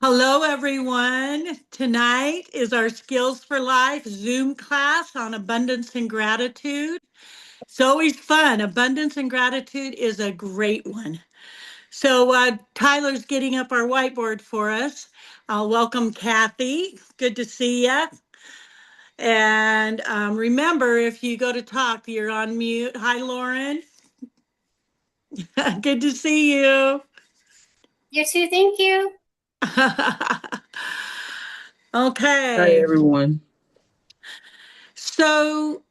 Hello, everyone. Tonight is our Skills for Life Zoom class on abundance and gratitude. It's always fun. Abundance and gratitude is a great one. So Tyler's getting up our whiteboard for us. I'll welcome Kathy. Good to see you. And remember, if you go to talk, you're on mute. Hi, Lauren. Good to see you. You too, thank you. Hi, Okay. everyone. So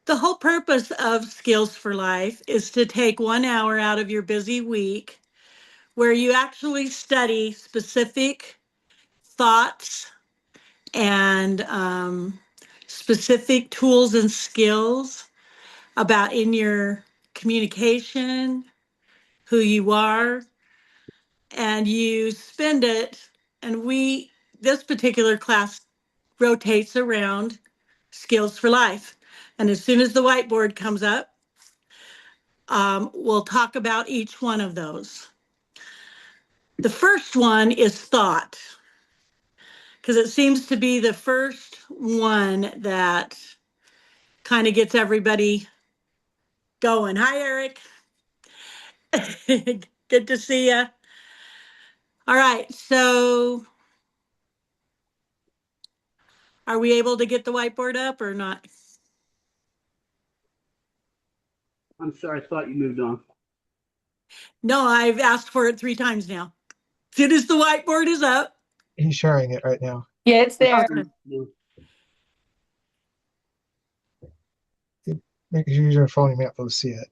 the whole purpose of Skills for Life is to take 1 hour out of your busy week where you actually study specific thoughts and specific tools and skills about in your communication, who you are, and you spend it. And this particular class rotates around Skills for Life. And as soon as the whiteboard comes up, we'll talk about each one of those. The first one is thought, because it seems to be the first one that kind of gets everybody going. Hi, Eric. Good to see you. All right, so are we able to get the whiteboard up or not? I'm sorry, I thought you moved on. No, I've asked for it 3 times now. As soon as the whiteboard is up. He's sharing it right now. Yeah, it's there. Make sure you use your phone, you may not be able to see it.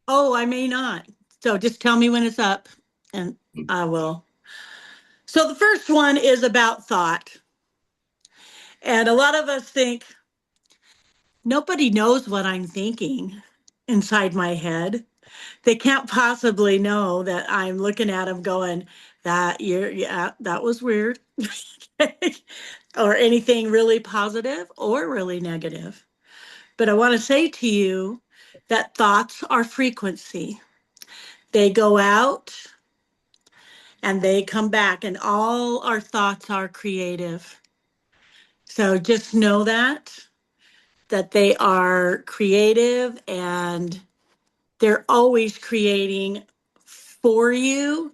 Oh, I may not. So just tell me when it's up and I will. So the first one is about thought. And a lot of us think, nobody knows what I'm thinking inside my head. They can't possibly know that I'm looking at them going, that was weird. Or anything really positive or really negative. But I want to say to you that thoughts are frequency. They go out and they come back, and all our thoughts are creative. So just know that they are creative and they're always creating for you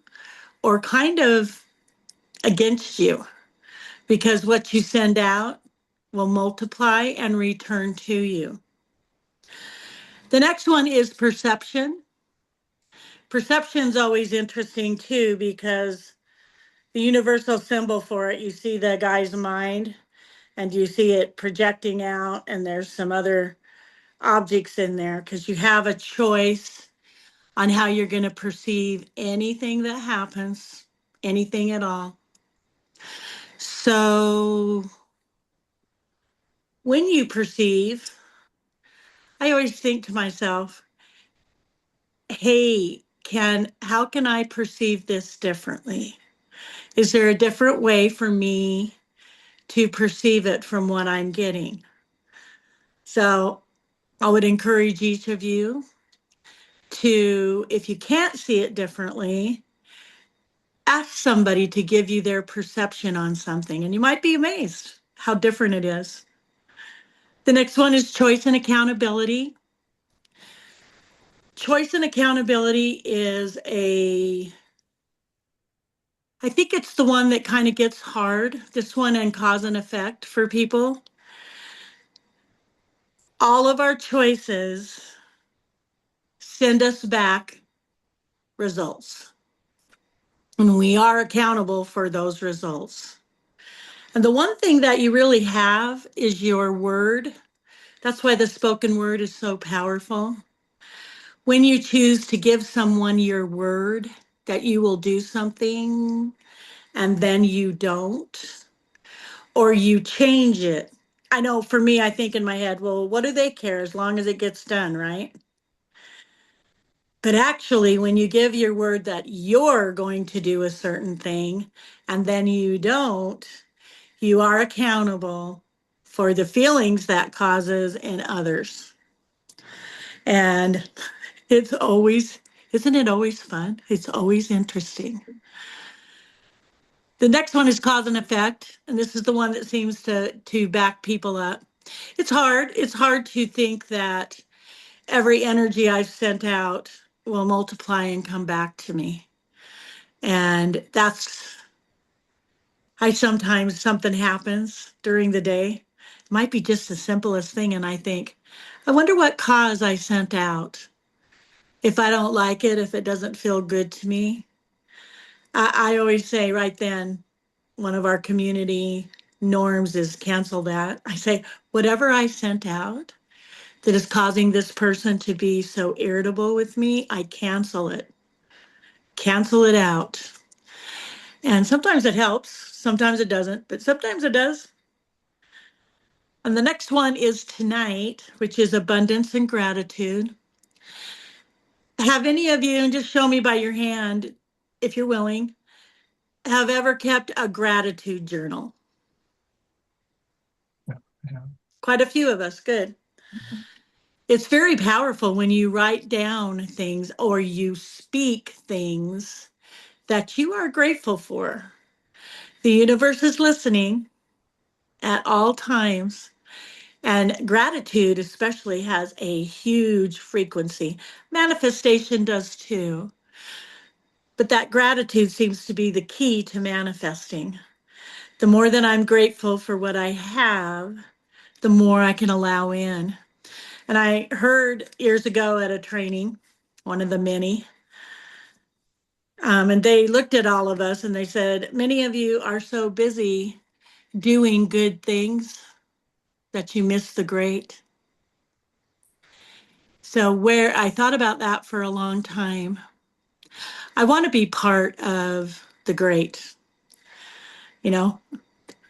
or kind of against you, because what you send out will multiply and return to you. The next one is perception. Perception is always interesting too, because the universal symbol for it, you see the guy's mind and you see it projecting out, and there's some other objects in there because you have a choice on how you're going to perceive anything that happens, anything at all. So when you perceive, I always think to myself, hey, how can I perceive this differently? Is there a different way for me to perceive it from what I'm getting? So I would encourage each of you to, if you can't see it differently, ask somebody to give you their perception on something, and you might be amazed how different it is. The next one is choice and accountability. Choice and accountability is I think it's the one that kind of gets hard, this one, and cause and effect for people. All of our choices send us back results, and we are accountable for those results. And the one thing that you really have is your word. That's why the spoken word is so powerful. When you choose to give someone your word that you will do something and then you don't, or you change it. I know for me, I think in my head, well, what do they care as long as it gets done, right? But actually, when you give your word that you're going to do a certain thing and then you don't, you are accountable for the feelings that causes in others. And it's always Isn't it always fun? It's always interesting. The next one is cause and effect, and this is the one that seems to back people up. It's hard. It's hard to think that every energy I've sent out will multiply and come back to me. And I sometimes something happens during the day. It might be just the simplest thing, and I think, I wonder what cause I sent out. If I don't like it, if it doesn't feel good to me, I always say right then, one of our community norms is cancel that. I say, whatever I sent out that is causing this person to be so irritable with me, I cancel it. Cancel it out. And sometimes it helps, sometimes it doesn't, but sometimes it does. And the next one is tonight, which is abundance and gratitude. Have any of you, and just show me by your hand if you're willing, have ever kept a gratitude journal? Yeah. Quite a few of us, good. It's very powerful when you write down things or you speak things that you are grateful for. The universe is listening at all times, and gratitude, especially, has a huge frequency. Manifestation does too. But that gratitude seems to be the key to manifesting. The more that I'm grateful for what I have, the more I can allow in. And I heard years ago at a training, one of the many, and they looked at all of us and they said, many of you are so busy doing good things that you miss the great. So where I thought about that for a long time, I want to be part of the great. You know,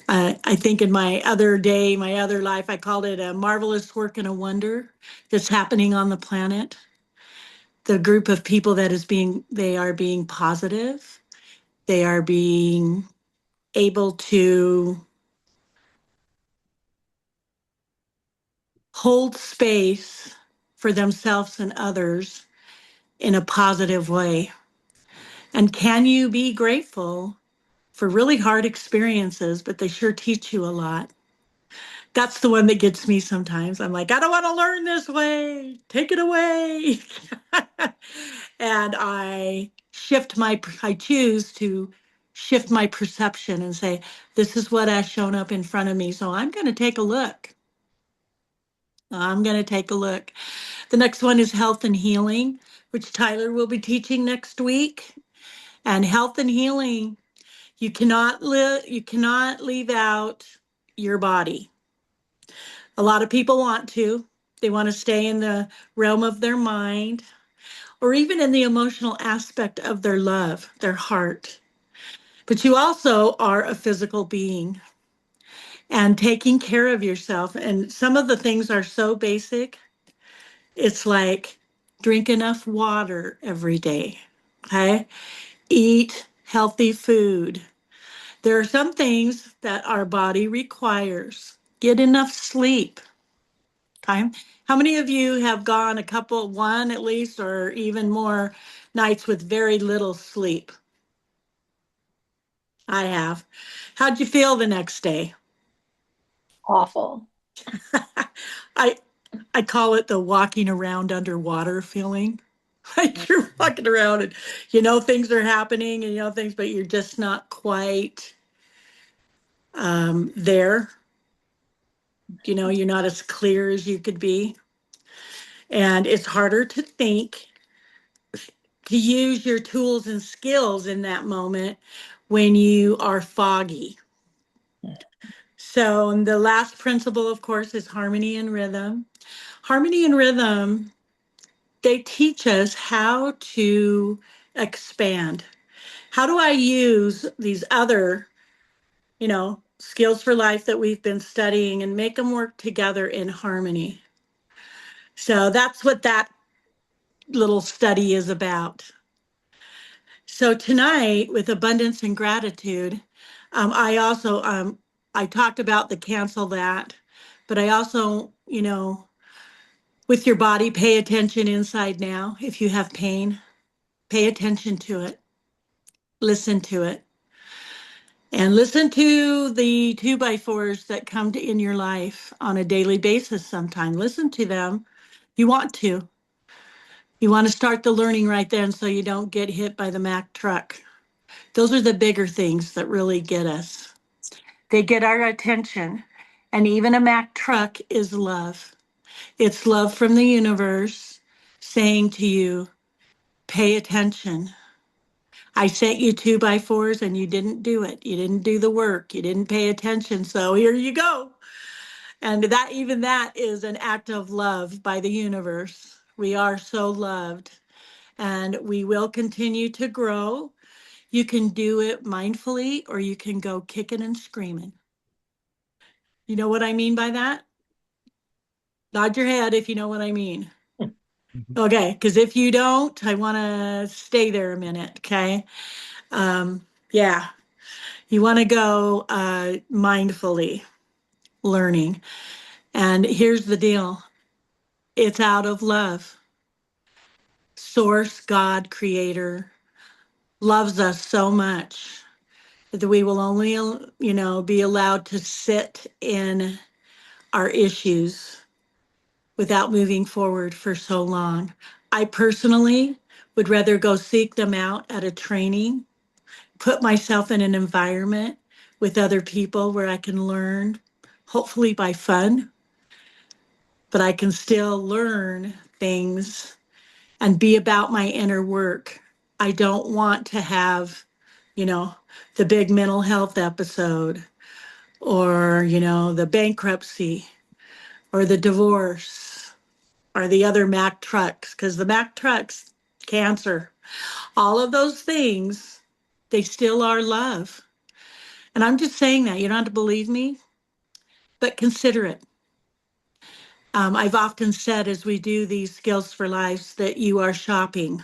I think in my other day, my other life, I called it a marvelous work and a wonder that's happening on the planet. The group of people they are being positive. They are being able to hold space for themselves and others in a positive way. And can you be grateful for really hard experiences, but they sure teach you a lot? That's the one that gets me sometimes. I'm like, I don't want to learn this way. Take it away. And I choose to shift my perception and say, this is what has shown up in front of me. So I'm going to take a look. I'm going to take a look. The next one is health and healing, which Tyler will be teaching next week. And health and healing, you cannot leave out your body. A lot of people want to. They want to stay in the realm of their mind or even in the emotional aspect of their love, their heart. But you also are a physical being and taking care of yourself. And some of the things are so basic. It's like drink enough water every day, okay? Eat healthy food. There are some things that our body requires. Get enough sleep, okay? How many of you have gone one at least, or even more nights with very little sleep? I have. How'd you feel the next day? Awful. I I call it the walking around underwater feeling. Like you're walking around and you know things are happening and you know things, but you're just not quite there. You know, you're not as clear as you could be. And it's harder to think, to use your tools and skills in that moment when you are foggy. So, and the last principle, of course, is harmony and rhythm. Harmony and rhythm, they teach us how to expand. How do I use these other, skills for life that we've been studying and make them work together in harmony? So that's what that little study is about. So tonight, with abundance and gratitude, I talked about the cancel that, but I also, with your body, pay attention inside now if you have pain. Pay attention to it. Listen to it. And listen to the 2x4s that come in your life on a daily basis sometime. Listen to them. You want to. You want to start the learning right then so you don't get hit by the Mack truck. Those are the bigger things that really get us. They get our attention. And even a Mack truck is love. It's love from the universe saying to you, pay attention. I sent you 2x4s and you didn't do it. You didn't do the work. You didn't pay attention. So here you go. And that even that is an act of love by the universe. We are so loved and we will continue to grow. You can do it mindfully or you can go kicking and screaming. You know what I mean by that? Nod your head if you know what I mean. Okay, because if you don't, I want to stay there a minute, okay? Yeah, you want to go mindfully learning. And here's the deal. It's out of love. Source, God, Creator, loves us so much that we will only, be allowed to sit in our issues without moving forward for so long. I personally would rather go seek them out at a training, put myself in an environment with other people where I can learn, hopefully by fun, but I can still learn things and be about my inner work. I don't want to have, the big mental health episode or, the bankruptcy or the divorce or the other Mack trucks, because the Mack trucks, cancer, all of those things, they still are love. And I'm just saying that. You don't have to believe me, but consider it. I've often said as we do these Skills for Lives that you are shopping.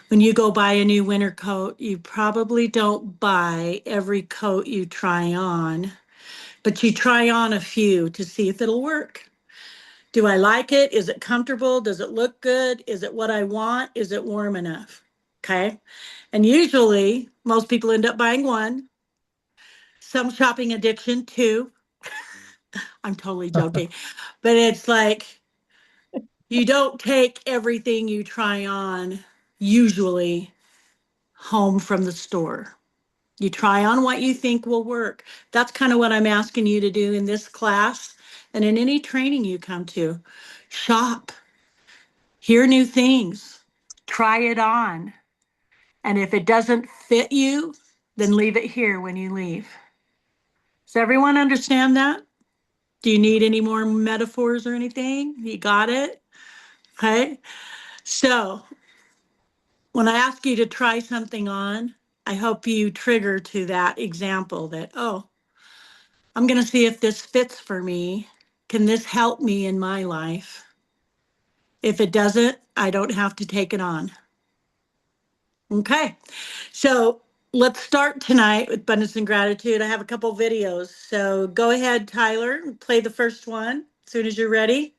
When you go buy a new winter coat, you probably don't buy every coat you try on, but you try on a few to see if it'll work. Do I like it? Is it comfortable? Does it look good? Is it what I want? Is it warm enough? Okay. And usually most people end up buying one, some shopping addiction, two. I'm totally joking, but it's like you don't take everything you try on usually home from the store. You try on what you think will work. That's kind of what I'm asking you to do in this class and in any training you come to. Shop, hear new things, try it on. And if it doesn't fit you, then leave it here when you leave. Does everyone understand that? Do you need any more metaphors or anything? You got it? Okay. So when I ask you to try something on, I hope you trigger to that example that, oh, I'm going to see if this fits for me. Can this help me in my life? If it doesn't, I don't have to take it on. Okay. So let's start tonight with abundance and gratitude. I have a couple videos. So go ahead, Tyler, play the first one as soon as you're ready.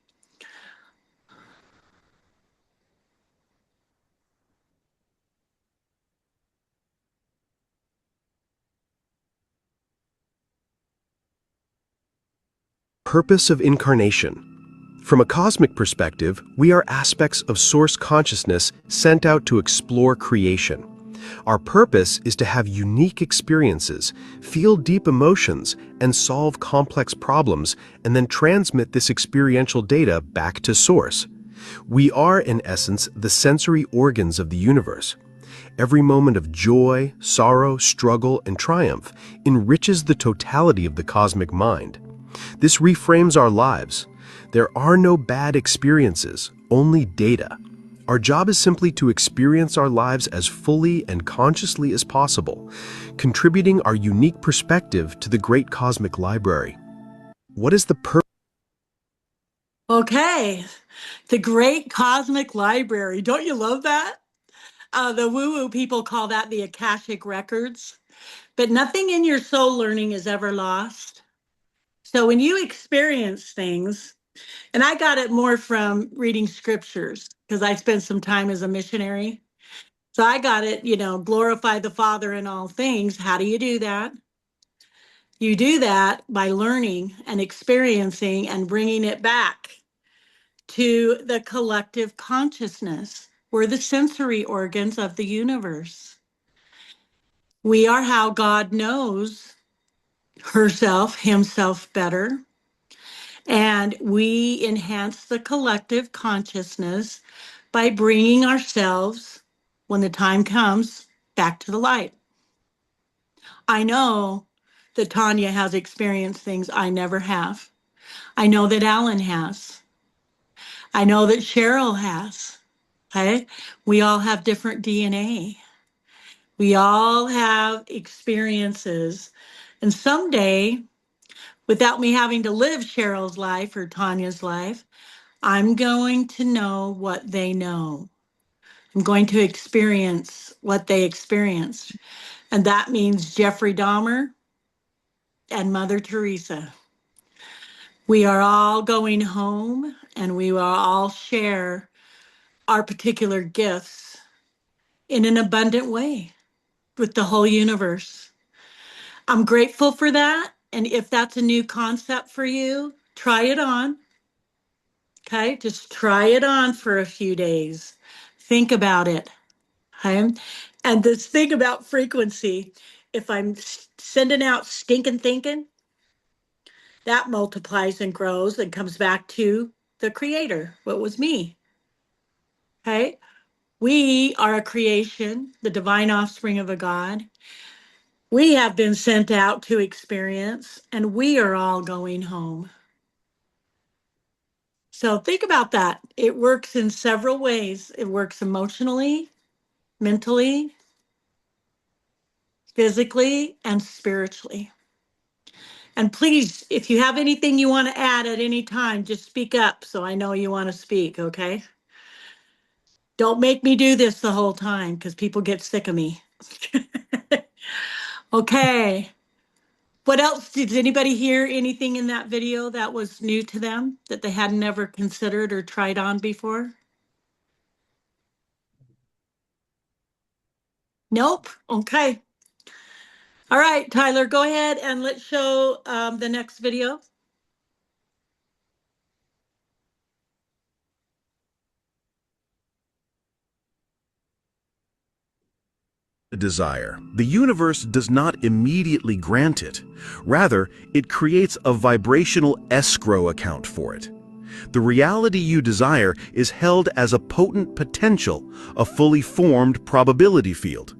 Purpose of incarnation. From a cosmic perspective, we are aspects of source consciousness sent out to explore creation. Our purpose is to have unique experiences, feel deep emotions, and solve complex problems, and then transmit this experiential data back to source. We are, in essence, the sensory organs of the universe. Every moment of joy, sorrow, struggle, and triumph enriches the totality of the cosmic mind. This reframes our lives. There are no bad experiences, only data. Our job is simply to experience our lives as fully and consciously as possible, contributing our unique perspective to the great cosmic library. What is the purpose? Okay. The great cosmic library. Don't you love that? The woo-woo people call that the Akashic Records. But nothing in your soul learning is ever lost. So when you experience things, and I got it more from reading scriptures because I spent some time as a missionary. So I got it, glorify the Father in all things. How do you do that? You do that by learning and experiencing and bringing it back to the collective consciousness. We're the sensory organs of the universe. We are how God knows herself, himself better. And we enhance the collective consciousness by bringing ourselves, when the time comes, back to the light. I know that Tanya has experienced things I never have. I know that Alan has. I know that Cheryl has. Okay? We all have different DNA. We all have experiences. And someday, without me having to live Cheryl's life or Tanya's life, I'm going to know what they know. I'm going to experience what they experienced. And that means Jeffrey Dahmer and Mother Teresa. We are all going home and we will all share our particular gifts in an abundant way with the whole universe. I'm grateful for that. And if that's a new concept for you, try it on. Okay, just try it on for a few days. Think about it. Okay, and this thing about frequency, if I'm sending out stinking thinking, that multiplies and grows and comes back to the creator, what was me. Okay, we are a creation, the divine offspring of a God. We have been sent out to experience, and we are all going home. So think about that. It works in several ways. It works emotionally, mentally, physically, and spiritually. And please, if you have anything you want to add at any time, just speak up so I know you want to speak, okay? Don't make me do this the whole time because people get sick of me. Okay. What else? Did anybody hear anything in that video that was new to them that they had never considered or tried on before? Nope. Okay. All right, Tyler, go ahead and let's show the next video. A desire, the universe does not immediately grant it. Rather, it creates a vibrational escrow account for it. The reality you desire is held as a potent potential, a fully formed probability field.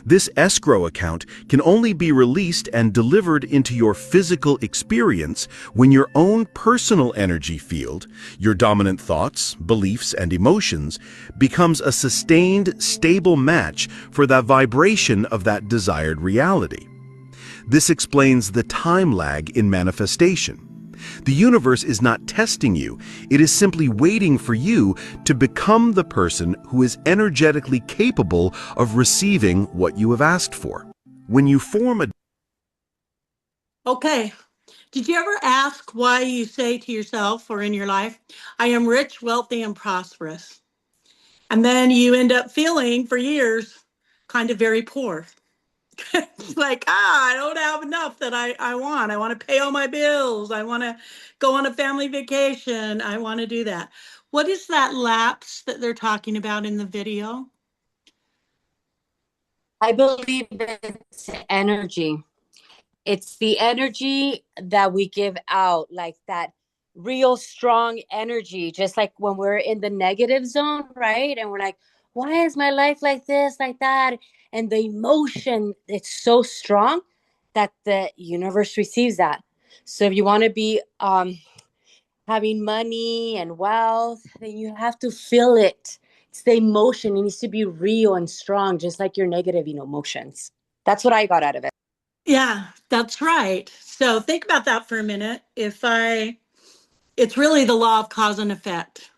This escrow account can only be released and delivered into your physical experience when your own personal energy field, your dominant thoughts, beliefs, and emotions, becomes a sustained, stable match for the vibration of that desired reality. This explains the time lag in manifestation. The universe is not testing you, it is simply waiting for you to become the person who is energetically capable of receiving what you have asked for. When you form a Okay. Did you ever ask why you say to yourself or in your life, I am rich, wealthy, and prosperous? And then you end up feeling for years kind of very poor. It's like, I don't have enough that I want. I want to pay all my bills. I want to go on a family vacation. I want to do that. What is that lapse that they're talking about in the video? I believe it's energy. It's the energy that we give out, like that real strong energy, just like when we're in the negative zone, right? And we're like, why is my life like this, like that? And the emotion, it's so strong that the universe receives that. So if you want to be having money and wealth, then you have to feel it. It's the emotion. It needs to be real and strong, just like your negative, emotions. That's what I got out of it. Yeah, that's right. So think about that for a minute. It's really the law of cause and effect.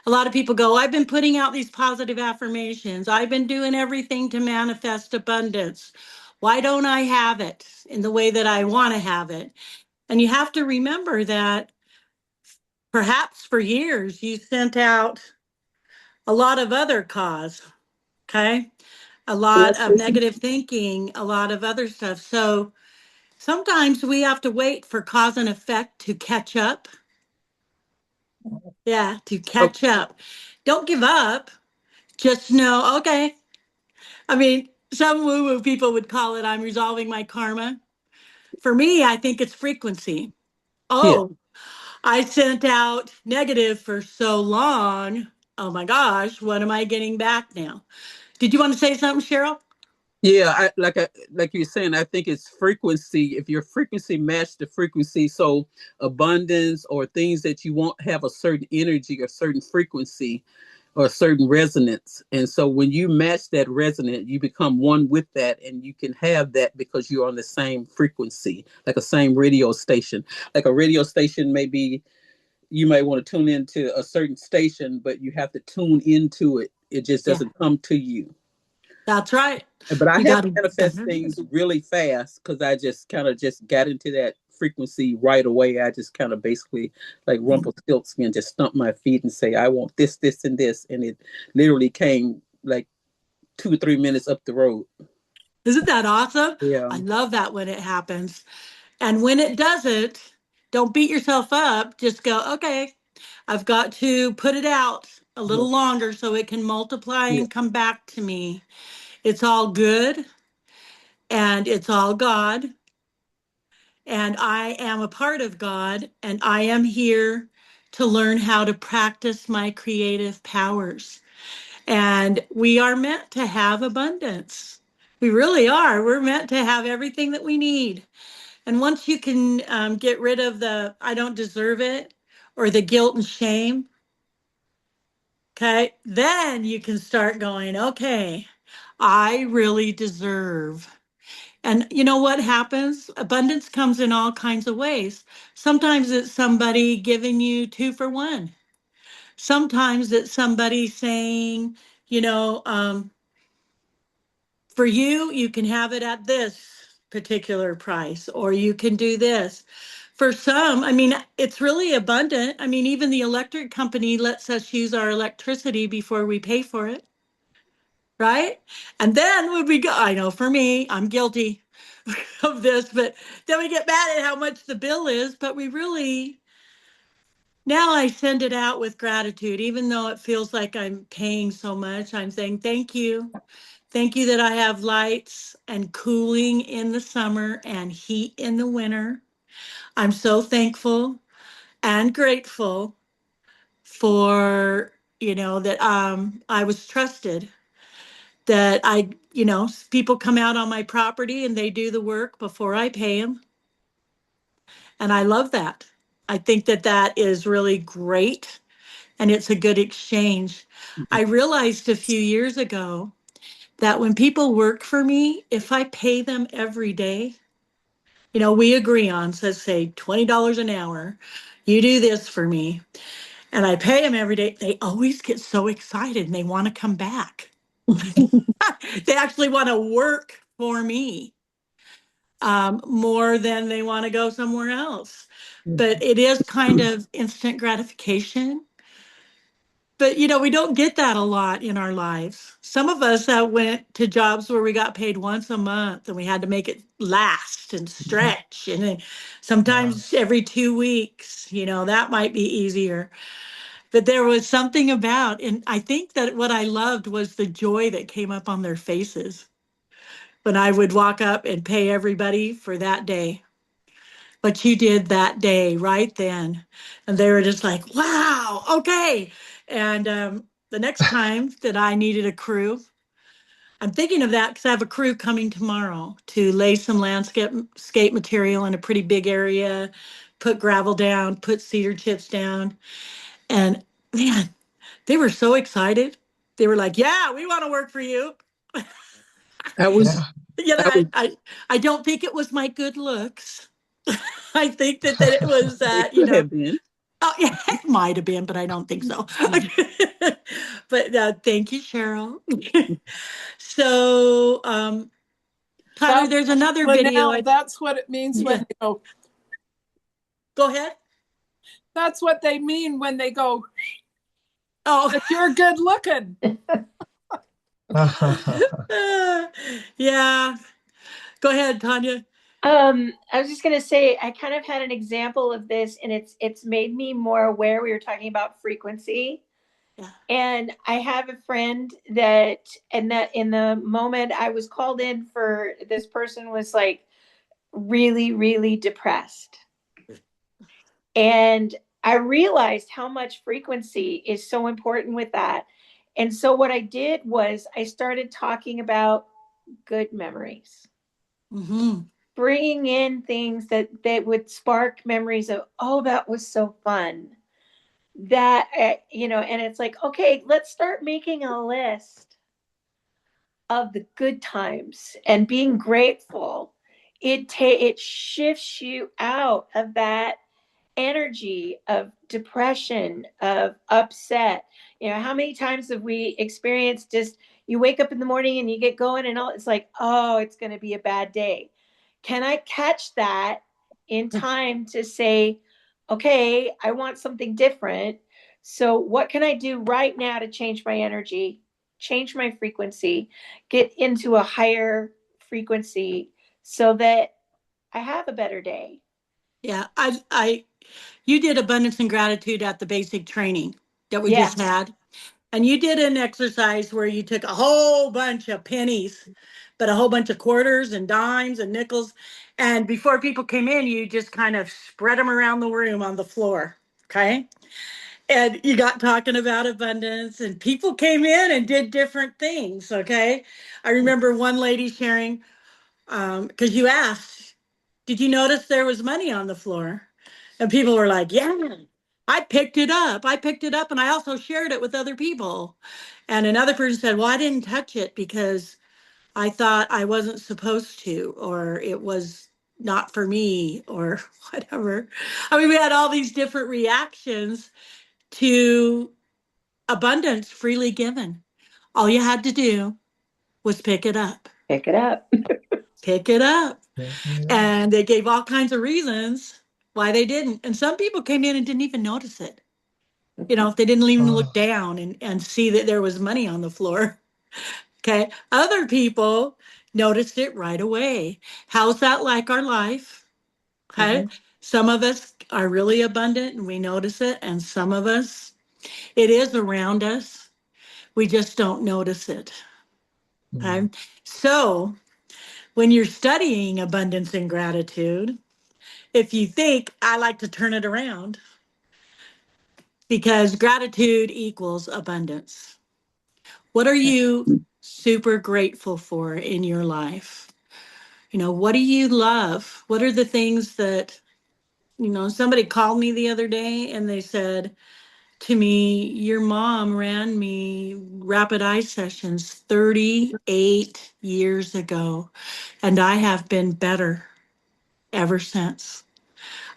A lot of people go, I've been putting out these positive affirmations. I've been doing everything to manifest abundance. Why don't I have it in the way that I want to have it? And you have to remember that perhaps for years you sent out a lot of other cause. Okay. A Can I lot of say something? negative thinking, a lot of other stuff. So sometimes we have to wait for cause and effect to catch up. Yeah, to Oh, catch up. Don't give up. Just know, okay. I mean, some woo woo people would call it I'm resolving my karma. For me, I think it's frequency. yeah. Oh, I sent out negative for so long. Oh my gosh, what am I getting back now? Did you want to say something, Cheryl? Yeah, like you're saying, I think it's frequency. If your frequency match the frequency, so abundance or things that you want have a certain energy or certain frequency or a certain resonance. And so when you match that resonance, you become one with that and you can have that because you're on the same frequency, like a same radio station. Like a radio station maybe you might want to tune into a certain station, but you have to tune into it. It just Yeah, doesn't come to you. that's right. But I You have got to. manifest things really fast because I just kind of just got into that frequency right away. I just kind of basically like Rumpelstiltskin just stump my feet and say, I want this, this, and this. And it literally came like 2 or 3 minutes up the road. Isn't that awesome? Yeah. I love that when it happens. And when it doesn't, don't beat yourself up. Just go, okay, I've got to put it out a Yeah. little longer so it can multiply Yeah. and come back to me. It's all good and it's all God. And I am a part of God and I am here to learn how to practice my creative powers. And we are meant to have abundance. We really are. We're meant to have everything that we need. And once you can get rid of the I don't deserve it or the guilt and shame, okay, then you can start going, okay, I really deserve. And you know what happens? Abundance comes in all kinds of ways. Sometimes it's somebody giving you 2 for 1. Sometimes it's somebody saying, you know, for you, you can have it at this particular price, or you can do this. For some, I mean, it's really abundant. I mean, even the electric company lets us use our electricity before we pay for it, right? And then when we go, I know for me, I'm guilty of this, but then we get mad at how much the bill is, but we really, now I send it out with gratitude, even though it feels like I'm paying so much. I'm saying, thank you. Thank you that I have lights and cooling in the summer and heat in the winter. I'm so thankful and grateful for, that I was trusted, that people come out on my property and they do the work before I pay them. And I love that. I think that that is really great and it's a good exchange. I realized a few years ago that when people work for me, if I pay them every day, we agree on, so say $20 an hour, you do this for me, and I pay them every day, they always get so excited and they want to come back. They actually want to work for me more than they want to go somewhere else. But it is kind of instant gratification. But we don't get that a lot in our lives. Some of us went to jobs where we got paid once a month and we had to make it last and stretch. And then sometimes every 2 weeks, that might be easier. But there was something about, and I think that what I loved was the joy that came up on their faces when I would walk up and pay everybody for that day. What you did that day, right then. And they were just like, wow, okay. And the next time that I needed a crew, I'm thinking of that because I have a crew coming tomorrow to lay some landscape material in a pretty big area, put gravel down, put cedar chips down. And man, they were so excited. They were like, yeah, we want to work for you. I was, Yeah. I was, I don't think it was my good looks. I think that it was it could have been. oh, yeah, it might have been, but I don't think so. But thank you, Cheryl. So, Tyler, That, there's another video. Lynell, that's what it means when Yeah, they go, go ahead. that's what they mean when they go, Oh, that you're good looking. Yeah. Go ahead, Tanya. I was just gonna say I kind of had an example of this, and it's made me more aware. We were talking about frequency, Yeah. and I have a friend that, and that in the moment I was called in for, this person was like really, really depressed, and I realized how much frequency is so important with that. And so what I did was I started talking about good memories, Mm-hmm. bringing in things that would spark memories of, oh, that was so fun, that and it's like, okay, let's start making a list of the good times and being grateful. It shifts you out of that energy of depression, of upset. How many times have we experienced, just you wake up in the morning and you get going and all, it's like, oh, it's going to be a bad day. Can I catch that in time to say, okay, I want something different. So what can I do right now to change my energy, change my frequency, get into a higher frequency so that I have a better day? Yeah. You did abundance and gratitude at the basic training that we just Yes. had. And you did an exercise where you took a whole bunch of pennies, but a whole bunch of quarters and dimes and nickels. And before people came in, you just kind of spread them around the room on the floor. Okay. And you got talking about abundance, and people came in and did different things. Okay. I remember one lady sharing, because you asked, did you notice there was money on the floor? And people were like, yeah, I picked it up. I picked it up and I also shared it with other people. And another person said, well, I didn't touch it because I thought I wasn't supposed to, or it was not for me, or whatever. I mean, we had all these different reactions to abundance freely given. All you had to do was pick it up. Pick it up. Pick it up. Yeah. And they gave all kinds of reasons why they didn't. And some people came in and didn't even notice it. They didn't even look Oh, down and see that there was money on the floor. Okay. Other people noticed it right away. How's that like our life? Okay. Mhm. Some of us are really abundant and we notice it. And some of us, it is around us. We just don't notice it. Okay. So when you're studying abundance and gratitude, if you think I like to turn it around, because gratitude equals abundance. What are you super grateful for in your life? What do you love? What are the things that, somebody called me the other day and they said to me, your mom ran me rapid eye sessions 38 years ago, and I have been better ever since.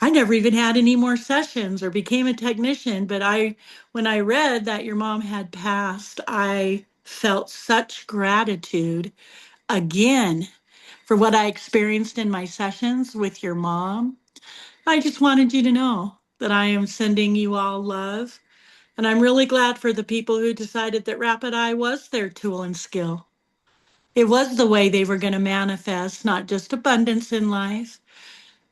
I never even had any more sessions or became a technician, but when I read that your mom had passed, I felt such gratitude again for what I experienced in my sessions with your mom. I just wanted you to know that I am sending you all love. And I'm really glad for the people who decided that Rapid Eye was their tool and skill. It was the way they were going to manifest not just abundance in life,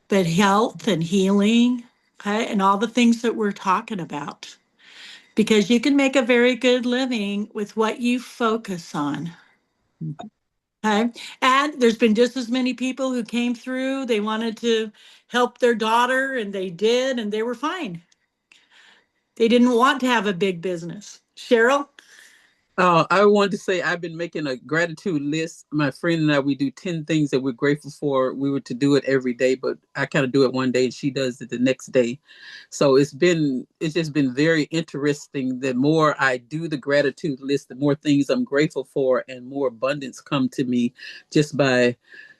but health and healing, okay, and all the things that we're talking about. Because you can make a very good living with what you focus on. Okay. And there's been just as many people who came through. They wanted to help their daughter, and they did, and they were fine. They didn't want to have a big business. Cheryl? I wanted to say I've been making a gratitude list. My friend and I, we do 10 things that we're grateful for. We were to do it every day, but I kind of do it one day and she does it the next day. So it's just been very interesting. The more I do the gratitude list, the more things I'm grateful for and more abundance come to me just by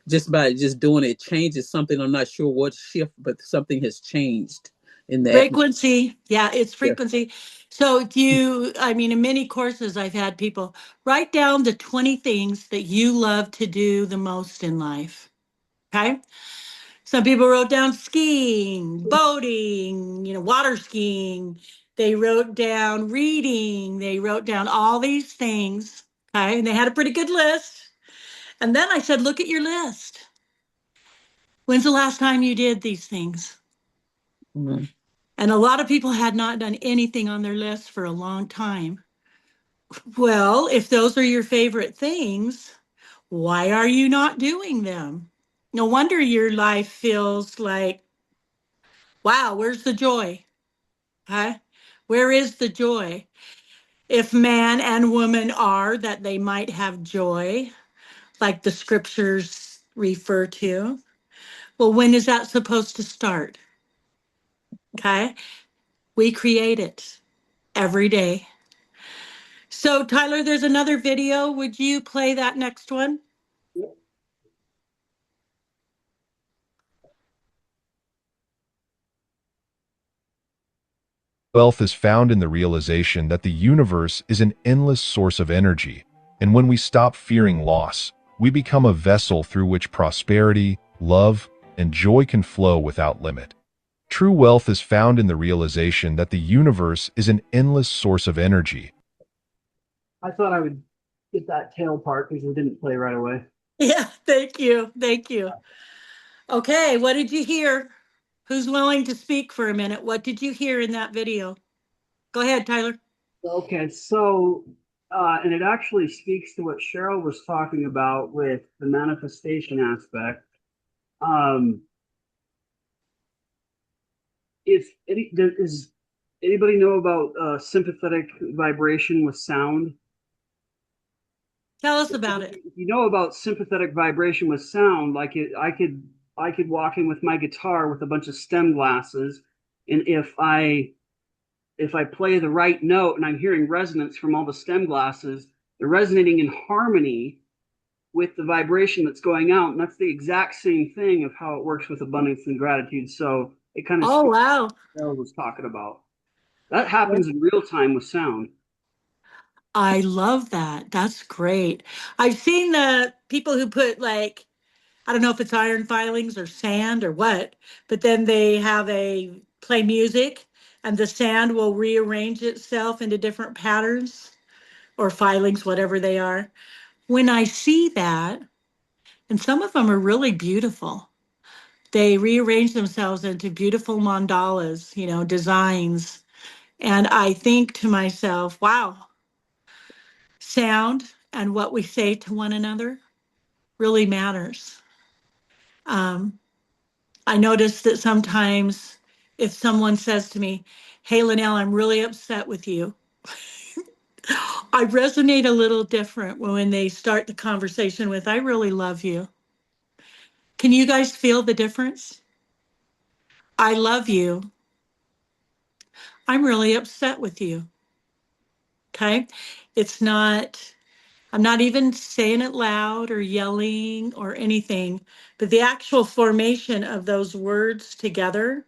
just doing it. Changes something. I'm not sure what shift, but something has changed in the atmosphere. Frequency. Yeah, it's frequency. So in many courses, I've had people write down the 20 things that you love to do the most in life. Okay. Some people wrote down skiing, boating, water skiing. They wrote down reading. They wrote down all these things. Okay. And they had a pretty good list. And then I said, look at your list. When's the last time you did these things? Mhm. And a lot of people had not done anything on their list for a long time. Well, if those are your favorite things, why are you not doing them? No wonder your life feels like, wow, where's the joy? Huh? Where is the joy? If man and woman are, that they might have joy, like the scriptures refer to. Well, when is that supposed to start? Okay. We create it every day. So, Tyler, there's another video. Would you play that next one? Wealth is found in the realization that the universe is an endless source of energy, and when we stop fearing loss, we become a vessel through which prosperity, love, and joy can flow without limit. True wealth is found in the realization that the universe is an endless source of energy. I thought I would get that tail part because it didn't play right away. Yeah, thank you. Thank you. Okay, what did you hear? Who's willing to speak for a minute? What did you hear in that video? Go ahead, Tyler. Okay, so and it actually speaks to what Cheryl was talking about with the manifestation aspect. Um, if any, does anybody know about sympathetic vibration with sound? Tell us about it. If you know about sympathetic vibration with sound, like I could walk in with my guitar with a bunch of stem glasses, and if I play the right note and I'm hearing resonance from all the stem glasses, they're resonating in harmony with the vibration that's going out. And that's the exact same thing of how it works with abundance and gratitude. So it kind of Oh, speaks wow. to what Carol was talking about. That happens in real time with sound. I love that. That's great. I've seen the people who put like, I don't know if it's iron filings or sand or what, but then they have a play music and the sand will rearrange itself into different patterns or filings, whatever they are. When I see that, and some of them are really beautiful, they rearrange themselves into beautiful mandalas, designs. And I think to myself, wow, sound and what we say to one another really matters. Um, I notice that sometimes if someone says to me, hey, Lynell, I'm really upset with you, I resonate a little different when they start the conversation with, I really love you. Can you guys feel the difference? I love you. I'm really upset with you. Okay. It's not, I'm not even saying it loud or yelling or anything, but the actual formation of those words together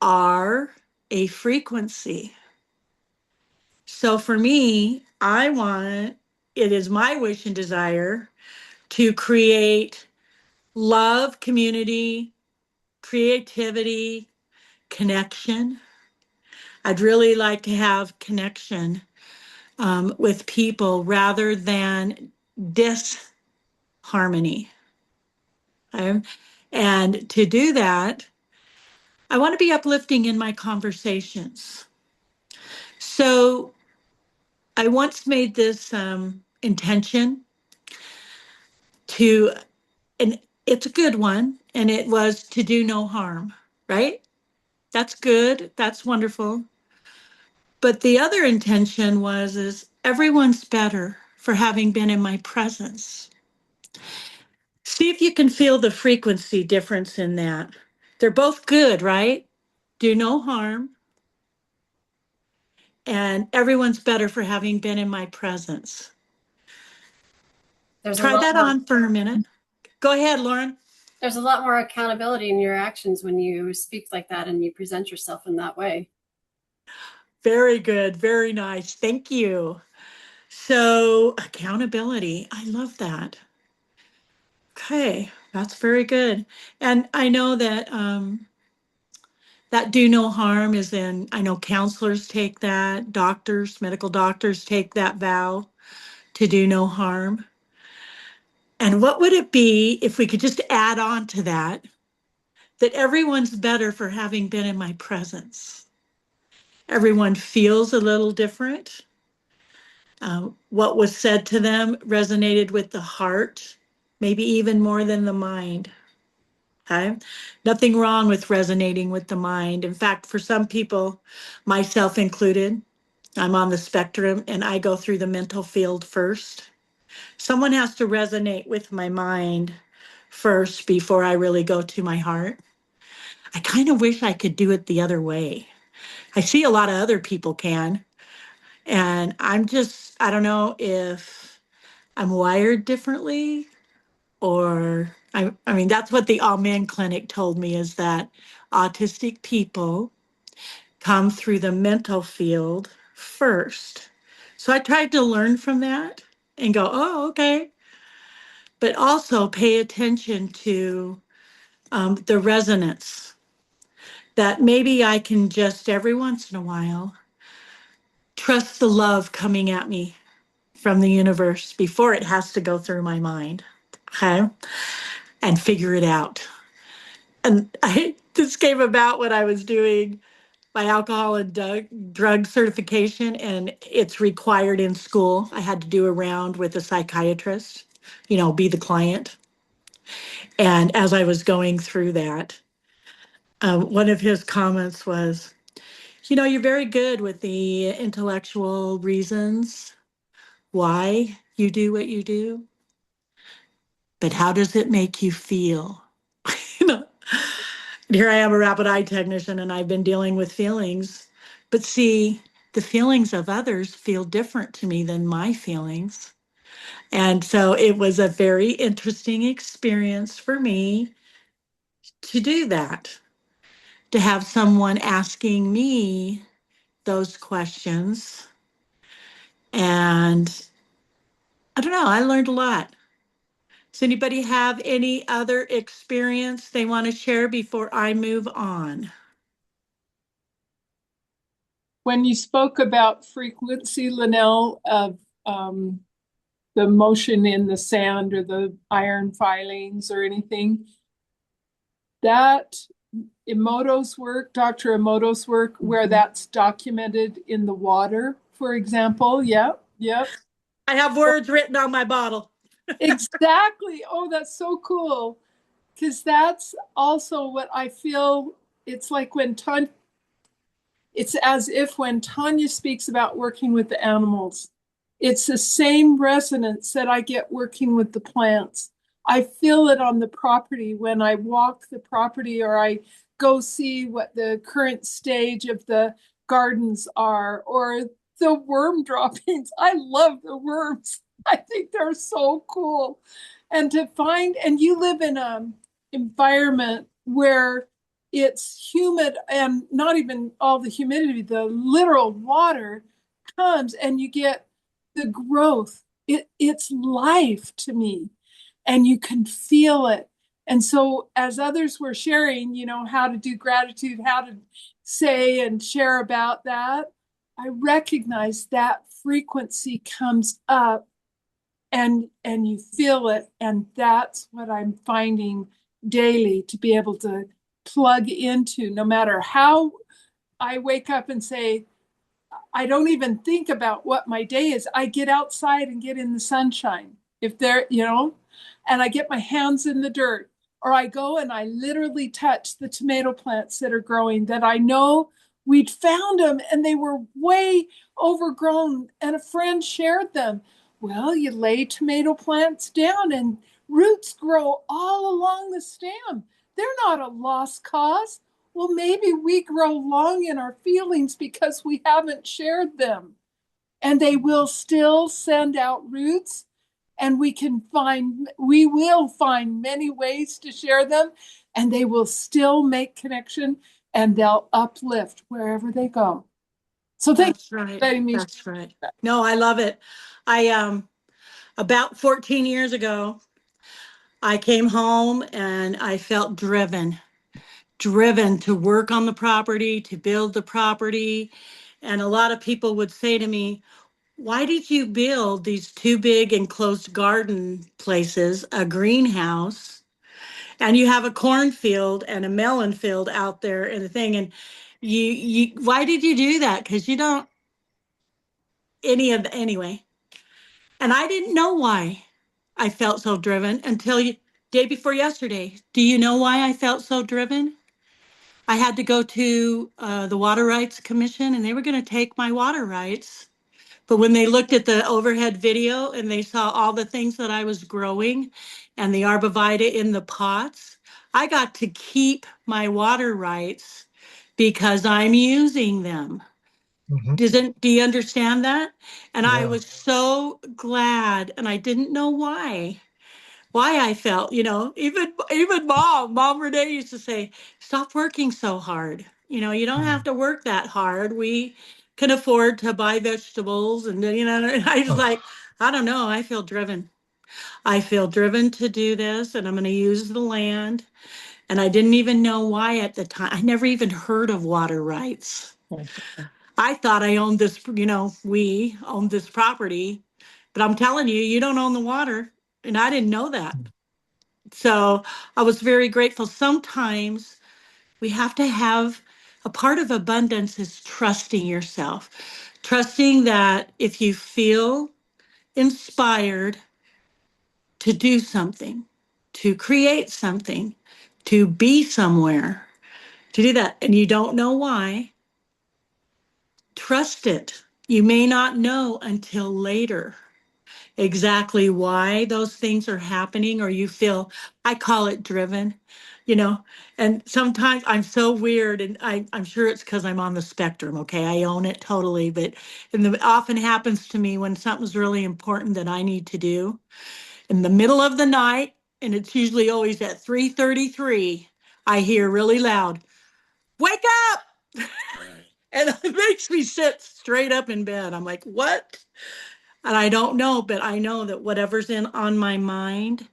are a frequency. So for me, it is my wish and desire to create love, community, creativity, connection. I'd really like to have connection with people rather than disharmony. Okay? And to do that, I want to be uplifting in my conversations. So I once made this intention to, and it's a good one, and it was to do no harm, right? That's good. That's wonderful. But the other intention is everyone's better for having been in my presence. See if you can feel the frequency difference in that. They're both good, right? Do no harm. And everyone's better for having been in my presence. There's a Try lot that more on for a minute. Go ahead, Lauren. there's a lot more accountability in your actions when you speak like that and you present yourself in that way. Very good. Very nice. Thank you. So, accountability. I love that. Okay, that's very good. And I know that do no harm is I know counselors take that, doctors, medical doctors take that vow to do no harm. And what would it be if we could just add on to that, that everyone's better for having been in my presence? Everyone feels a little different. What was said to them resonated with the heart, maybe even more than the mind. Okay. Nothing wrong with resonating with the mind. In fact, for some people, myself included, I'm on the spectrum and I go through the mental field first. Someone has to resonate with my mind first before I really go to my heart. I kind of wish I could do it the other way. I see a lot of other people can. And I don't know if I'm wired differently or I mean, that's what the Amen Clinic told me, is that autistic people come through the mental field first. So I tried to learn from that and go, oh, okay. But also pay attention to the resonance, that maybe I can just every once in a while trust the love coming at me from the universe before it has to go through my mind. Okay. And figure it out. And this came about when I was doing my alcohol and drug certification, and it's required in school. I had to do a round with a psychiatrist, be the client. And as I was going through that, one of his comments was, you're very good with the intellectual reasons why you do what you do, but how does it make you feel? you know, and here I am, a rapid eye technician, and I've been dealing with feelings. But see, the feelings of others feel different to me than my feelings. And so it was a very interesting experience for me to do that, to have someone asking me those questions. And I don't know, I learned a lot. Does anybody have any other experience they want to share before I move on? When you spoke about frequency, Lynell, of the motion in the sand or the iron filings or anything, that Emoto's work, Dr. Emoto's work, where that's documented in the water, for example. Yep, yep. I have words written on my bottle. Exactly. Oh, that's so cool. Because that's also what I feel. It's like it's as if when Tanya speaks about working with the animals, it's the same resonance that I get working with the plants. I feel it on the property when I walk the property or I go see what the current stage of the gardens are, or the worm droppings. I love the worms. I think they're so cool. And to find, and you live in an environment where it's humid, and not even all the humidity, the literal water comes and you get the growth. It's life to me, and you can feel it. And so as others were sharing, how to do gratitude, how to say and share about that, I recognize that frequency comes up, and you feel it. And that's what I'm finding daily, to be able to plug into, no matter how I wake up and say, I don't even think about what my day is. I get outside and get in the sunshine. If there, and I get my hands in the dirt, or I go and I literally touch the tomato plants that are growing, that I know we'd found them and they were way overgrown and a friend shared them. Well, you lay tomato plants down and roots grow all along the stem. They're not a lost cause. Well, maybe we grow long in our feelings because we haven't shared them. And they will still send out roots, and we will find many ways to share them, and they will still make connection, and they'll uplift wherever they go. So thanks That's right. for letting me. That's right. No, I love it. I about 14 years ago, I came home and I felt driven to work on the property, to build the property. And a lot of people would say to me, why did you build these two big enclosed garden places, a greenhouse, and you have a cornfield and a melon field out there and the thing, and why did you do that? Because you don't anyway. And I didn't know why I felt so driven until day before yesterday. Do you know why I felt so driven? I had to go to the Water Rights Commission, and they were going to take my water rights. But when they looked at the overhead video and they saw all the things that I was growing and the arborvitae in the pots, I got to keep my water rights because I'm using them. Hmm. Do you understand that? And I Yeah. was so glad, and I didn't know why I felt, even mom Renee used to say, stop working so hard. You don't have Mm. to work that hard. We can afford to buy vegetables. And, and I was Oh. like, I don't know. I feel driven. I feel driven to do this, and I'm going to use the land. And I didn't even know why at the time. I never even heard of water rights. I thought I owned this, we owned this property, but I'm telling you, you don't own the water. And I didn't know that. So I was very grateful. Sometimes we have to have a part of abundance is trusting yourself, trusting that if you feel inspired to do something, to create something, to be somewhere, to do that, and you don't know why, trust it. You may not know until later exactly why those things are happening, or you feel, I call it driven, you know, and sometimes I'm so weird, and I'm sure it's because I'm on the spectrum. Okay, I own it totally, but it often happens to me when something's really important that I need to do in the middle of the night, and it's usually always at 3:33. I hear really loud, wake up. And it makes me sit straight up in bed. I'm like, what? And I don't know, but I know that whatever's on my mind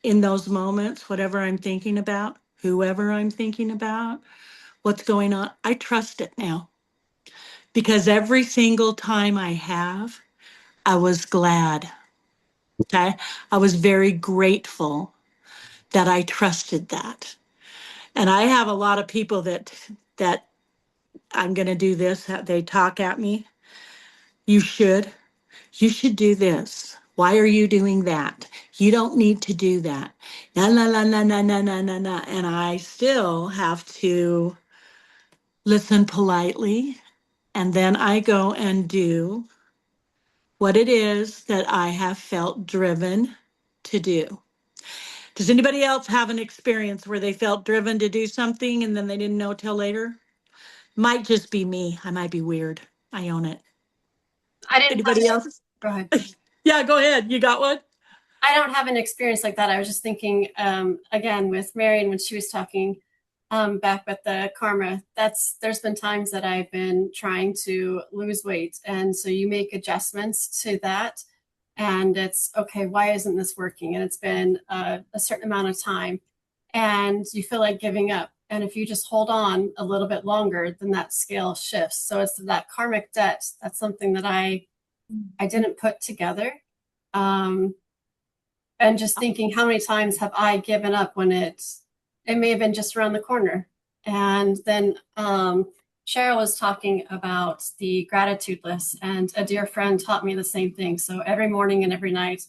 in those moments, whatever I'm thinking about, whoever I'm thinking about, what's going on, I trust it now. Because every single time I have, I was glad. Okay. I was very grateful that I trusted that. And I have a lot of people that I'm going to do this, they talk at me. You should. You should do this. Why are you doing that? You don't need to do that. Na, na, na, na, na, na, na, na, na. And I still have to listen politely. And then I go and do what it is that I have felt driven to do. Does anybody else have an experience where they felt driven to do something and then they didn't know till later? Might just be me. I might be weird. I own it. I didn't have, Anybody else? go ahead. Yeah, go ahead. You got one? I don't have an experience like that. I was just thinking, again, with Marion when she was talking back with the karma. There's been times that I've been trying to lose weight, and so you make adjustments to that, and it's okay. Why isn't this working? And it's been a certain amount of time, and you feel like giving up. And if you just hold on a little bit longer, then that scale shifts. So it's that karmic debt. That's something that I didn't put together. And just thinking how many times have I given up when it may have been just around the corner. And then Cheryl was talking about the gratitude list, and a dear friend taught me the same thing. So every morning and every night,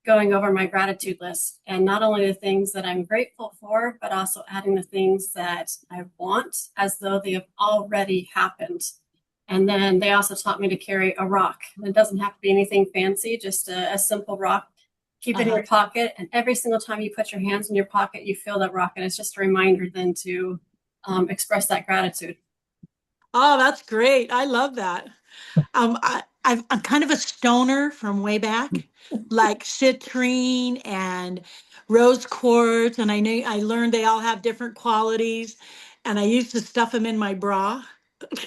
going over my gratitude list, and not only the things that I'm grateful for, but also adding the things that I want as though they have already happened. And then they also taught me to carry a rock. It doesn't have to be anything fancy, just a simple rock. Keep it in your pocket, and every single time you put your hands in your pocket, you feel that rock, and it's just a reminder then to express that gratitude. Oh, that's great. I love that. I'm kind of a stoner from way back, like citrine and rose quartz, and I learned they all have different qualities, and I used to stuff them in my bra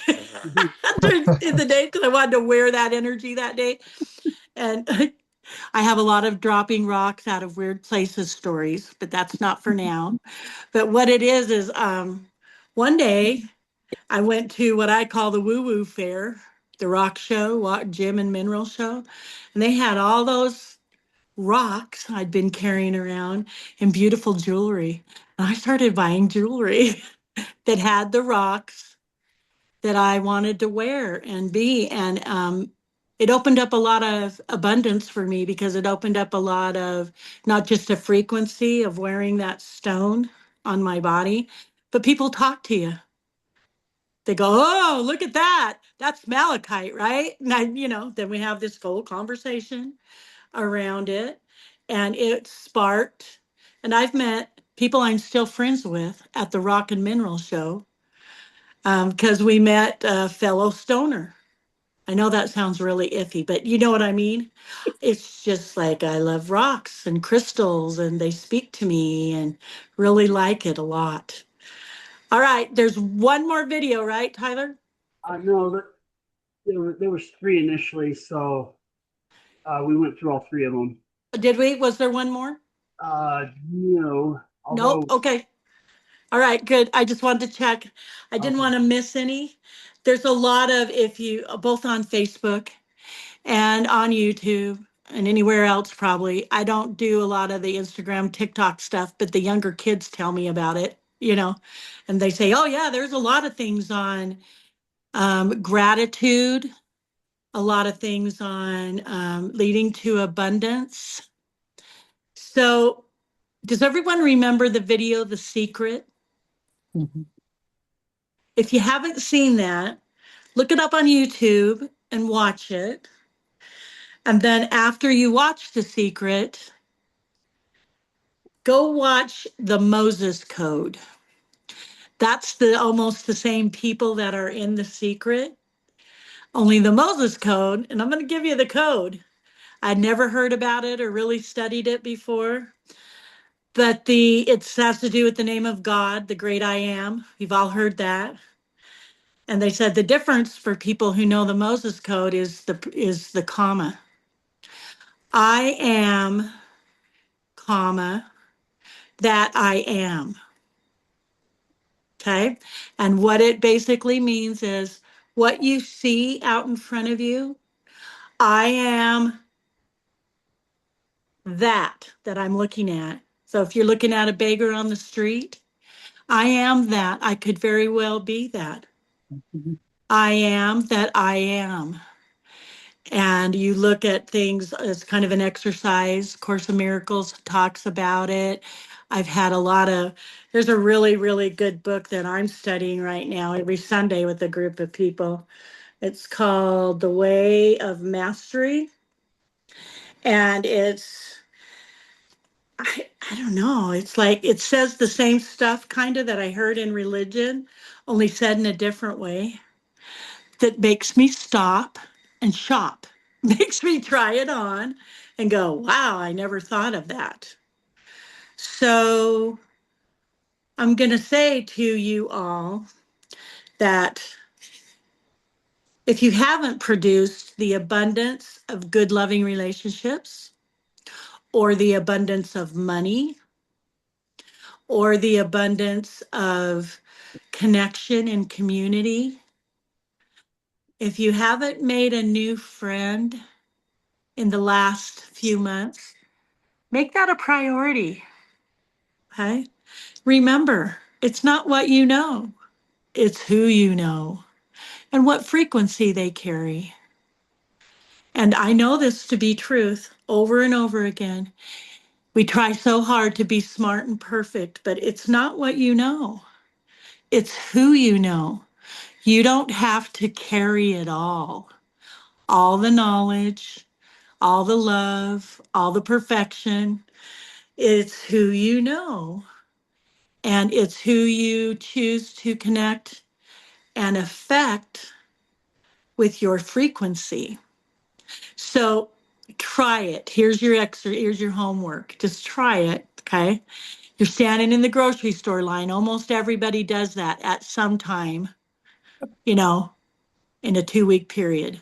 in the day because I wanted to wear that energy that day. And I have a lot of dropping rocks out of weird places stories, but that's not for now. But what it is one day I went to what I call the woo woo fair the rock show, gem and mineral show, and they had all those rocks I'd been carrying around and beautiful jewelry. And I started buying jewelry that had the rocks that I wanted to wear and be. And it opened up a lot of abundance for me because it opened up a lot of not just a frequency of wearing that stone on my body, but people talk to you. They go, oh, look at that. That's malachite, right? And then we have this whole conversation around it. And it sparked, and I've met people I'm still friends with at the Rock and Mineral Show because we met a fellow stoner. I know that sounds really iffy, but you know what I mean? It's just like I love rocks and crystals, and they speak to me and really like it a lot. All right, there's one more video, right, Tyler? No, there was three initially, so we went through all three of them. Did we? Was there one more? No, Nope. although Okay. All right, good. I just wanted to check. I didn't okay. want to miss any. There's a lot of, if you, both on Facebook and on YouTube and anywhere else probably. I don't do a lot of the Instagram, TikTok stuff, but the younger kids tell me about it, and they say, oh yeah, there's a lot of things on gratitude, a lot of things on leading to abundance. So does everyone remember the video, The Secret? Mhm. If you haven't seen that, look it up on YouTube and watch it. And then after you watch The Secret, go watch the Moses Code. That's almost the same people that are in The Secret, only the Moses Code, and I'm going to give you the code. I'd never heard about it or really studied it before, but it has to do with the name of God, the great I am. You've all heard that. And they said the difference for people who know the Moses Code is the comma. I am, comma, that I am. Okay. And what it basically means is what you see out in front of you, I am that I'm looking at. So if you're looking at a beggar on the street, I am that. I could very well be that. Mhm. I am that I am. And you look at things as kind of an exercise. Course of Miracles talks about it. I've had there's a really, really good book that I'm studying right now every Sunday with a group of people. It's called The Way of Mastery. And I don't know, it's like it says the same stuff kind of that I heard in religion, only said in a different way that makes me stop and shop, makes me try it on and go, wow, I never thought of that. So I'm going to say to you all that if you haven't produced the abundance of good, loving relationships, or the abundance of money, or the abundance of connection and community, if you haven't made a new friend in the last few months, make that a priority. Okay? Remember, it's not what you know, it's who you know and what frequency they carry. And I know this to be truth over and over again. We try so hard to be smart and perfect, but it's not what you know, it's who you know. You don't have to carry it all the knowledge, all the love, all the perfection. It's who you know, and it's who you choose to connect and affect with your frequency. So try it. Here's your here's your homework. Just try it, okay? You're standing in the grocery store line. Almost everybody does that at some time, you know, in a 2-week period.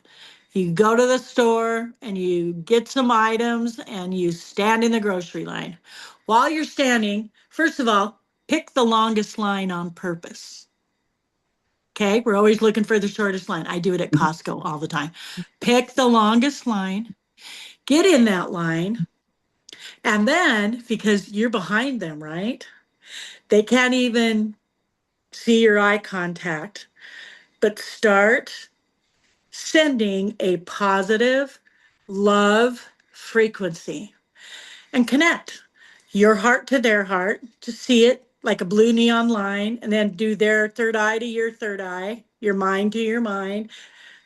You go to the store and you get some items and you stand in the grocery line. While you're standing, first of all, pick the longest line on purpose. Okay, we're always looking for the shortest line. I do it at Costco all the time. Pick the longest line, get in that line, and then because you're behind them, right? They can't even see your eye contact, but start sending a positive love frequency and connect your heart to their heart to see it like a blue neon line, and then do their third eye to your third eye, your mind to your mind.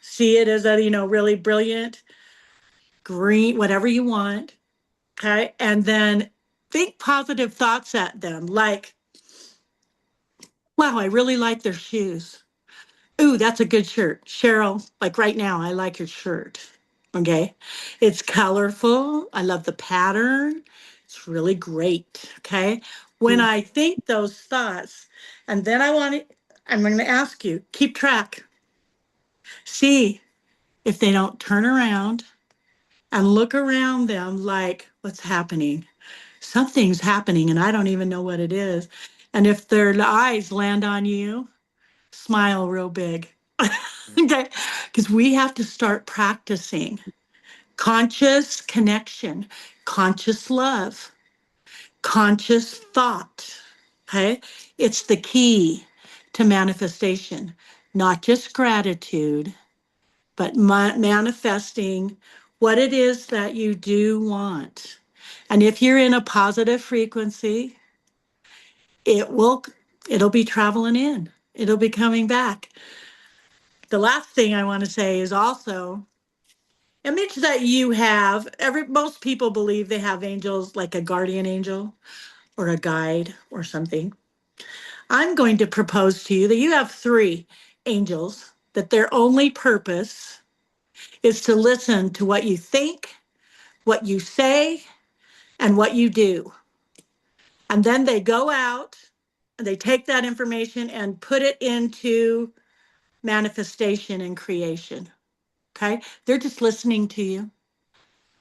See it as a, really brilliant green, whatever you want. Okay. And then think positive thoughts at them like, wow, I really like their shoes. Ooh, that's a good shirt. Cheryl, like right now, I like your shirt. Okay. It's colorful. I love the pattern. It's really great. Okay. When I think those thoughts, and then I'm going to ask you, keep track. See if they don't turn around and look around them like, what's happening? Something's happening and I don't even know what it is. And if their eyes land on you, smile real big. Okay. Because we have to start practicing conscious connection, conscious love, conscious thought. Okay. It's the key to manifestation, not just gratitude, but manifesting what it is that you do want. And if you're in a positive frequency, it'll be traveling in. It'll be coming back. The last thing I want to say is also image that you have. Most people believe they have angels, like a guardian angel or a guide or something. I'm going to propose to you that you have 3 angels, that their only purpose is to listen to what you think, what you say, and what you do. And then they go out and they take that information and put it into manifestation and creation. Okay. They're just listening to you.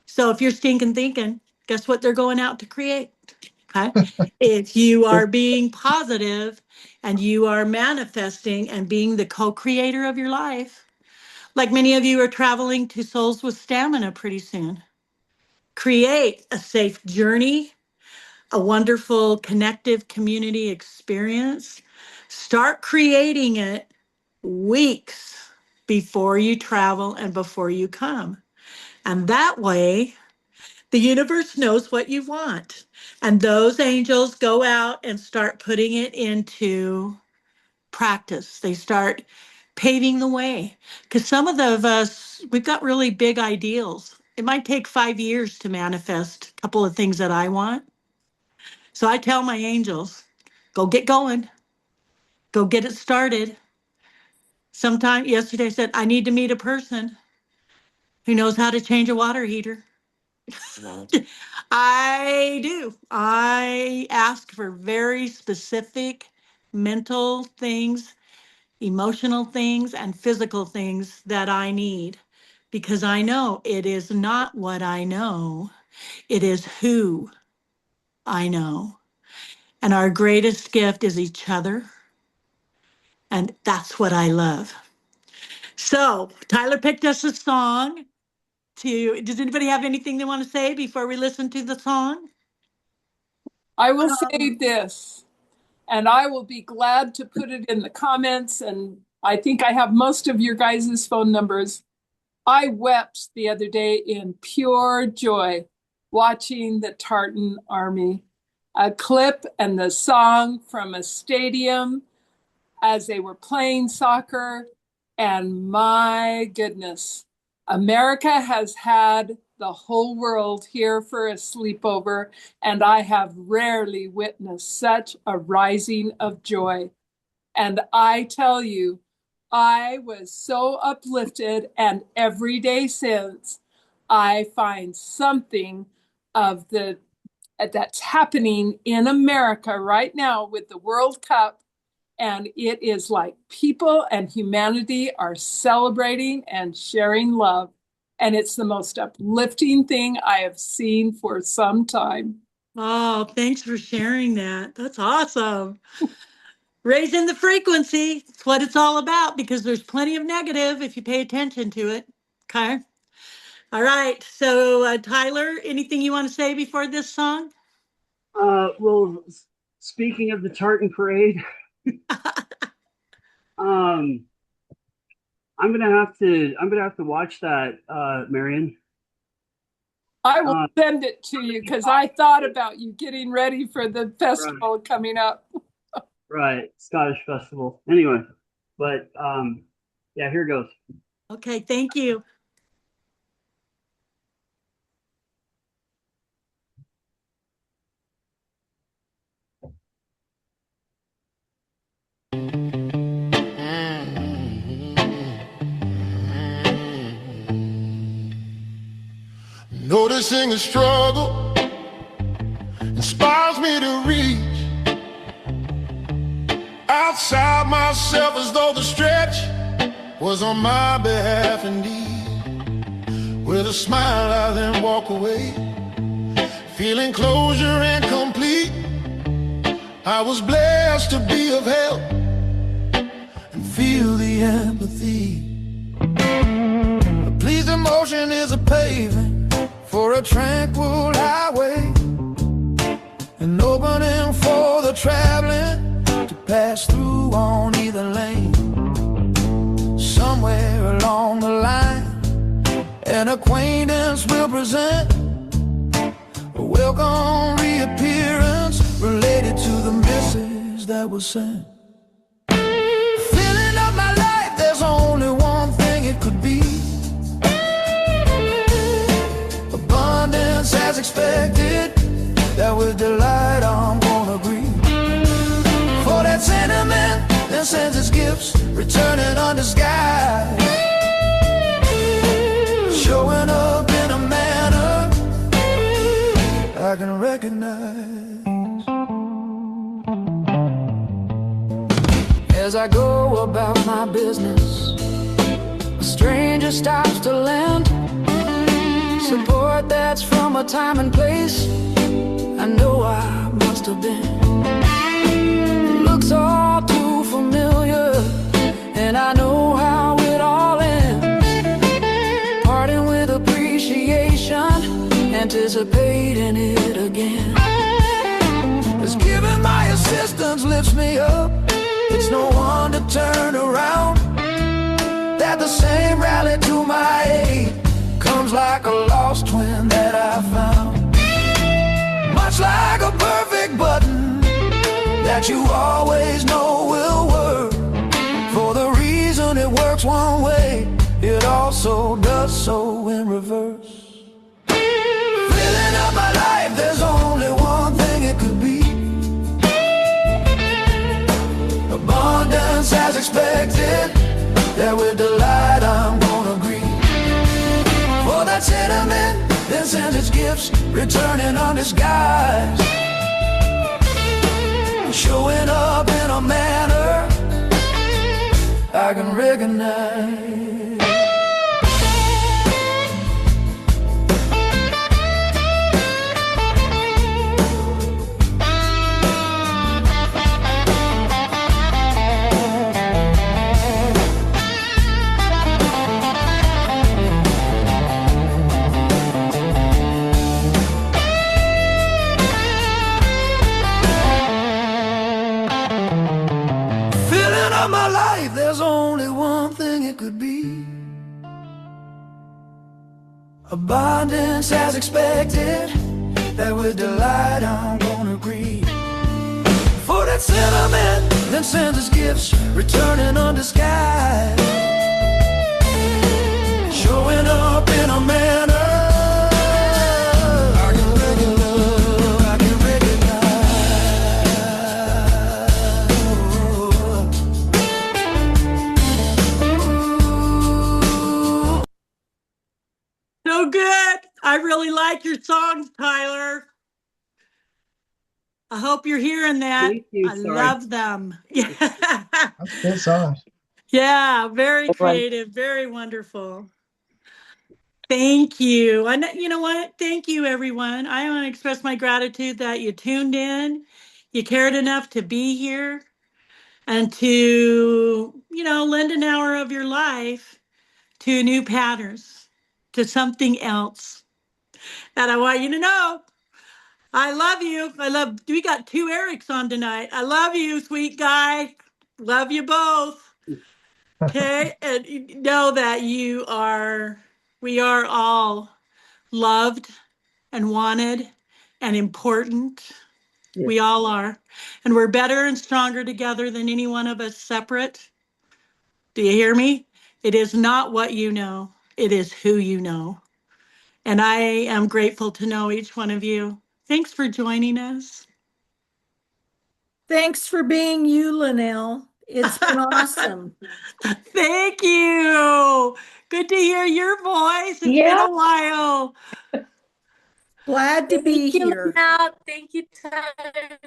So if you're stinking thinking, guess what they're going out to create? Okay. If you are being positive and you are manifesting and being the co-creator of your life, like many of you are traveling to Souls with Stamina pretty soon. Create a safe journey, a wonderful connective community experience. Start creating it weeks before you travel and before you come. And that way, the universe knows what you want. And those angels go out and start putting it into practice. They start paving the way. Because some of us, we've got really big ideals. It might take 5 years to manifest a couple of things that I want. So I tell my angels, go get going, go get it started. Sometime yesterday I said, I need to meet a person who knows how to change a water heater. I do. I ask for very specific mental things, emotional things, and physical things that I need, because I know it is not what I know, it is who I know. And our greatest gift is each other. And that's what I love. So Tyler picked us a song. Does anybody have anything they want to say before we listen to the song? I will say this, and I will be glad to put it in the comments. And I think I have most of your guys' phone numbers. I wept the other day in pure joy watching the Tartan Army. A clip and the song from a stadium as they were playing soccer. And my goodness, America has had the whole world here for a sleepover, and I have rarely witnessed such a rising of joy. And I tell you, I was so uplifted, and every day since, I find something of that's happening in America right now with the World Cup. And it is like people and humanity are celebrating and sharing love. And it's the most uplifting thing I have seen for some time. Oh, thanks for sharing that. That's awesome. Raising the frequency. It's what it's all about because there's plenty of negative if you pay attention to it. Okay. All right. So, Tyler, anything you want to say before this song? Well, speaking of the tartan parade, um, I'm gonna have to watch that, Marion. I will send it to you because I thought about you getting ready for the festival coming up. Right, Scottish festival. Anyway, but yeah, here goes. Okay, thank you. Noticing a struggle inspires me to reach outside myself as though the stretch was on my behalf indeed. With a smile I then walk away, feeling closure and complete. I was blessed to be of help and feel the empathy. A pleased emotion is a paving for a tranquil highway, an opening for the traveling to pass through on either lane. Somewhere along the line, an acquaintance will present a welcome reappearance related to the message that was sent. Filling up my life, there's only one thing it could be. Abundance as expected, that with delight I'm gonna agree. For that sentiment that sends its gifts, returning undisguised, showing up in a manner I can recognize. As I go about my business, a stranger stops to lend support that's from a time and place I know I must have been. It looks all too familiar, and I know how it all ends. Parting with appreciation, anticipating it again. As giving my assistance lifts me up, it's no one to turn around. That the same rally to my aid comes like a lost twin that I found. Much like a perfect button that you always know will work. For the reason it works one way, it also does so in reverse. Filling up my life, there's only one thing it could be. Abundance as expected, that with delight I'm gonna agree. For that sentiment then sends its gifts, returning undisguised, showing up in a manner I can recognize. My life, there's only one thing it could be. Abundance as expected, that with delight I'm gonna agree. For that sentiment then sends its gifts, returning undisguised, showing up in a manner I can recognize, I can recognize. So good. I really like your songs, Tyler. I hope you're hearing that. Thank you. I Sorry. love them. Yeah. That's a good song. Yeah, very creative, very wonderful. Thank you. And you know what? Thank you, everyone. I want to express my gratitude that you tuned in, you cared enough to be here. and to, lend an hour of your life to new patterns, to something else. And I want you to know, I love you. We got 2 Erics on tonight. I love you, sweet guy. Love you both. Okay. And you know that we are all loved and wanted and important. Yes. We all are. And we're better and stronger together than any one of us separate. Do you hear me? It is not what you know, it is who you know. And I am grateful to know each one of you. Thanks for joining us. Thanks for being you, Lynell. It's been awesome. Thank you. Good to hear your voice. It's been Yeah. a while. Glad to be Thank you, here. Lynell. Thank you, Ty.